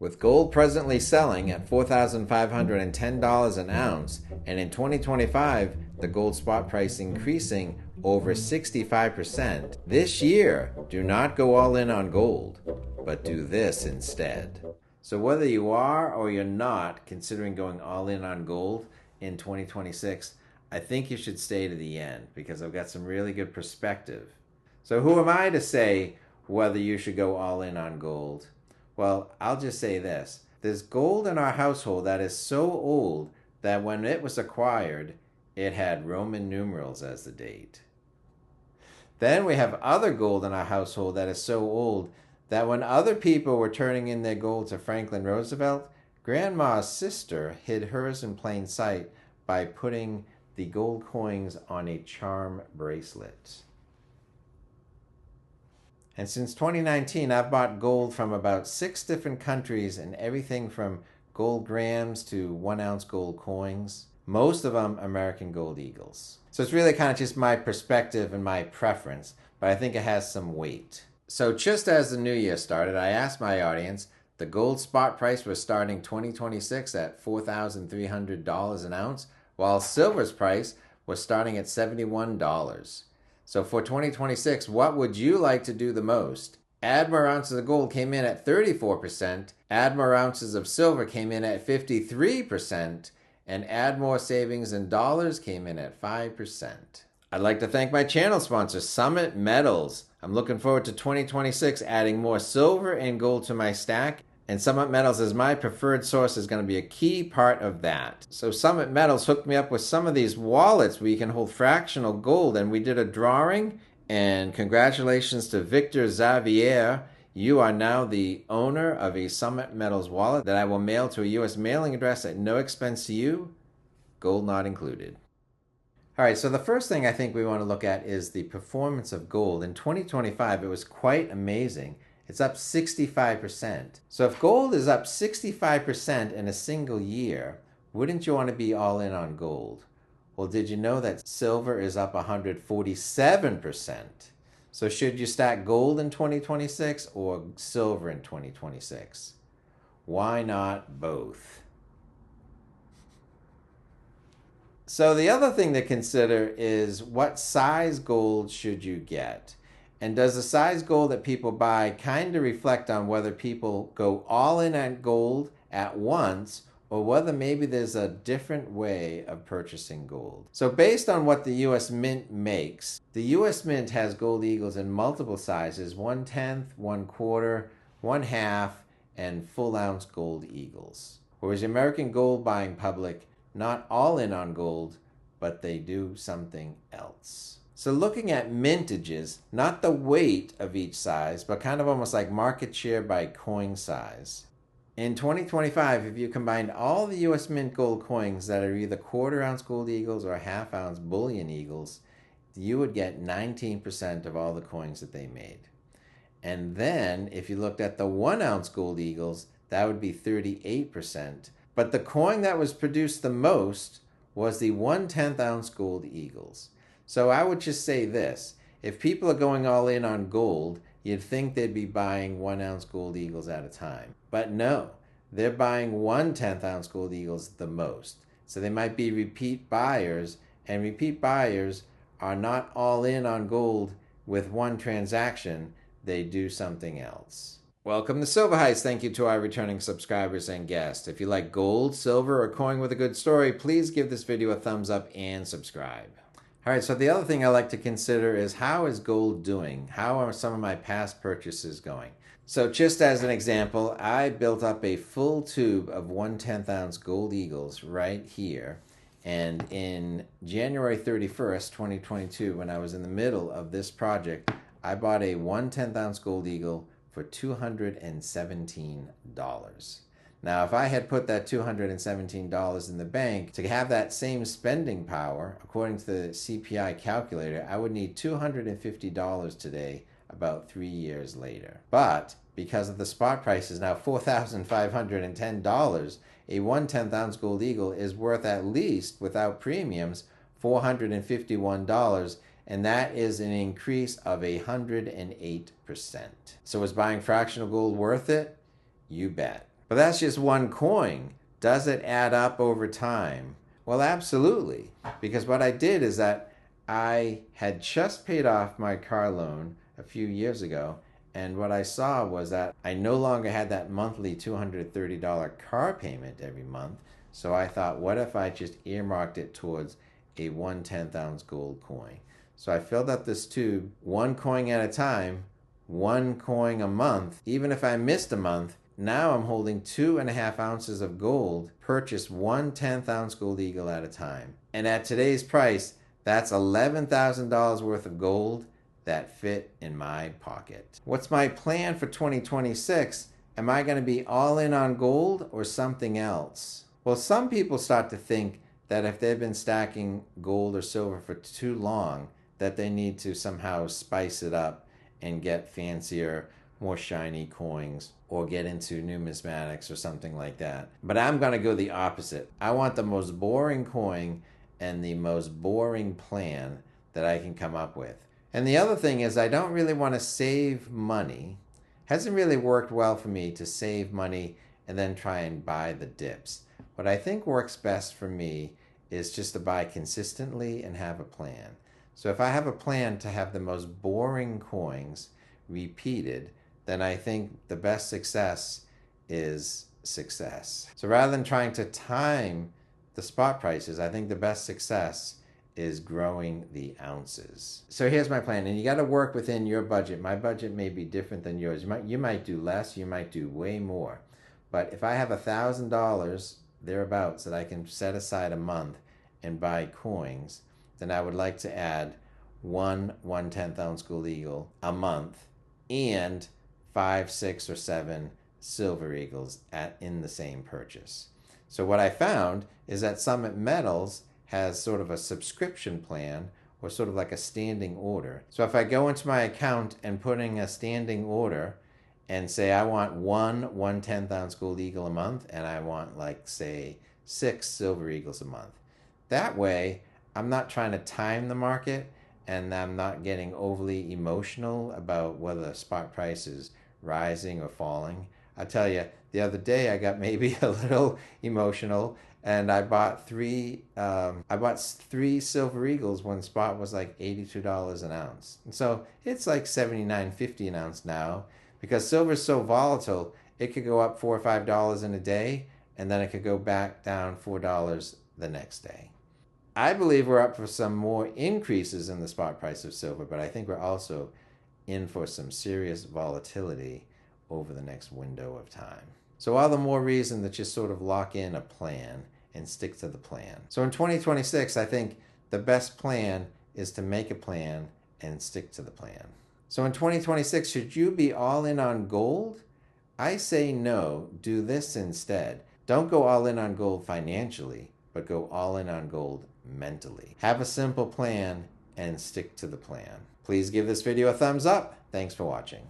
With gold presently selling at $4,510 an ounce, and in 2025, the gold spot price increasing over 65%, this year, do not go all in on gold, but do this instead. So whether you are or you're not considering going all in on gold in 2026, I think you should stay to the end because I've got some really good perspective. So who am I to say whether you should go all in on gold? Well, I'll just say this. There's gold in our household that is so old that when it was acquired, it had Roman numerals as the date. Then we have other gold in our household that is so old that when other people were turning in their gold to Franklin Roosevelt, Grandma's sister hid hers in plain sight by putting the gold coins on a charm bracelet. And since 2019, I've bought gold from about 6 different countries and everything from gold grams to 1 ounce gold coins. Most of them American gold eagles. So it's really kind of just my perspective and my preference, but I think it has some weight. So just as the new year started, I asked my audience, the gold spot price was starting 2026 at $4,300 an ounce, while silver's price was starting at $71. So for 2026, what would you like to do the most? Add more ounces of gold came in at 34%, add more ounces of silver came in at 53%, and add more savings in dollars came in at 5%. I'd like to thank my channel sponsor, Summit Metals. I'm looking forward to 2026 adding more silver and gold to my stack, and Summit Metals is my preferred source, is going to be a key part of that. So Summit Metals hooked me up with some of these wallets where you can hold fractional gold, and we did a drawing, and congratulations to Victor Xavier. You are now the owner of a Summit Metals wallet that I will mail to a U.S. mailing address at no expense to you, gold not included. All right, so the first thing I think we want to look at is the performance of gold. In 2025, it was quite amazing. It's up 65%. So if gold is up 65% in a single year, wouldn't you want to be all in on gold? Well, did you know that silver is up 147%? So should you stack gold in 2026 or silver in 2026? Why not both? So the other thing to consider is what size gold should you get? And does the size gold that people buy kind of reflect on whether people go all in on gold at once or whether maybe there's a different way of purchasing gold? So based on what the U.S. Mint makes, the U.S. Mint has gold eagles in multiple sizes, 1/10, 1/4, 1/2, and full ounce gold eagles. Whereas the American gold buying public, not all in on gold, but they do something else. So looking at mintages, not the weight of each size, but kind of almost like market share by coin size. In 2025, if you combined all the U.S. Mint gold coins that are either 1/4 ounce gold eagles or 1/2 ounce bullion eagles, you would get 19% of all the coins that they made. And then if you looked at the 1 ounce gold eagles, that would be 38%. But the coin that was produced the most was the 1/10 ounce gold eagles. So I would just say this, if people are going all in on gold, you'd think they'd be buying 1 ounce gold eagles at a time. But no, they're buying 1/10 ounce gold eagles the most. So they might be repeat buyers, and repeat buyers are not all in on gold with one transaction, they do something else. Welcome to Silver Heist. Thank you to our returning subscribers and guests. If you like gold, silver, or coin with a good story, please give this video a thumbs up and subscribe. All right, so the other thing I like to consider is how is gold doing? How are some of my past purchases going? So just as an example, I built up a full tube of 1/10 ounce gold eagles right here. And in January 31st, 2022, when I was in the middle of this project, I bought a 1/10 ounce gold eagle for $217. Now, if I had put that $217 in the bank to have that same spending power, according to the CPI calculator, I would need $250 today, about 3 years later. But because of the spot price is now $4,510, a 1/10 ounce gold eagle is worth at least, without premiums, $451, and that is an increase of 108%. So is buying fractional gold worth it? You bet. But that's just one coin. Does it add up over time? Well, absolutely. Because what I did is that I had just paid off my car loan a few years ago, and what I saw was that I no longer had that monthly $230 car payment every month. So I thought, what if I just earmarked it towards a 1/10 ounce gold coin? So I filled up this tube, one coin at a time, one coin a month. Even if I missed a month, now I'm holding 2.5 ounces of gold, purchased 1/10 ounce gold eagle at a time. And at today's price, that's $11,000 worth of gold that fit in my pocket. What's my plan for 2026? Am I going to be all in on gold or something else? Well, some people start to think that if they've been stacking gold or silver for too long, that they need to somehow spice it up and get fancier, more shiny coins or get into numismatics or something like that. But I'm going to go the opposite. I want the most boring coin and the most boring plan that I can come up with. And the other thing is I don't really want to save money. Hasn't really worked well for me to save money and then try and buy the dips. What I think works best for me is just to buy consistently and have a plan. So if I have a plan to have the most boring coins repeated, then I think the best success is success. So rather than trying to time the spot prices, I think the best success is growing the ounces. So here's my plan, and you got to work within your budget. My budget may be different than yours. You might do less, you might do way more. But if I have $1,000 thereabouts that I can set aside a month and buy coins, then I would like to add one 1/10 ounce gold eagle a month and 5, 6, or 7 silver eagles in the same purchase. So what I found is that Summit Metals has sort of a subscription plan or sort of like a standing order. So if I go into my account and put in a standing order and say I want one 1/10 ounce gold eagle a month and I want like say 6 silver eagles a month. That way I'm not trying to time the market and I'm not getting overly emotional about whether the spot price is rising or falling. I tell you, the other day I got maybe a little emotional and I bought three silver eagles when spot was like $82 an ounce. And so it's like $79.50 an ounce now because silver is so volatile. It could go up $4 or $5 in a day and then it could go back down $4 the next day. I believe we're up for some more increases in the spot price of silver, but I think we're also in for some serious volatility over the next window of time. So all the more reason to just sort of lock in a plan and stick to the plan. So in 2026, I think the best plan is to make a plan and stick to the plan. So in 2026, should you be all in on gold? I say no, do this instead. Don't go all in on gold financially, but go all in on gold mentally. Have a simple plan and stick to the plan. Please give this video a thumbs up. Thanks for watching.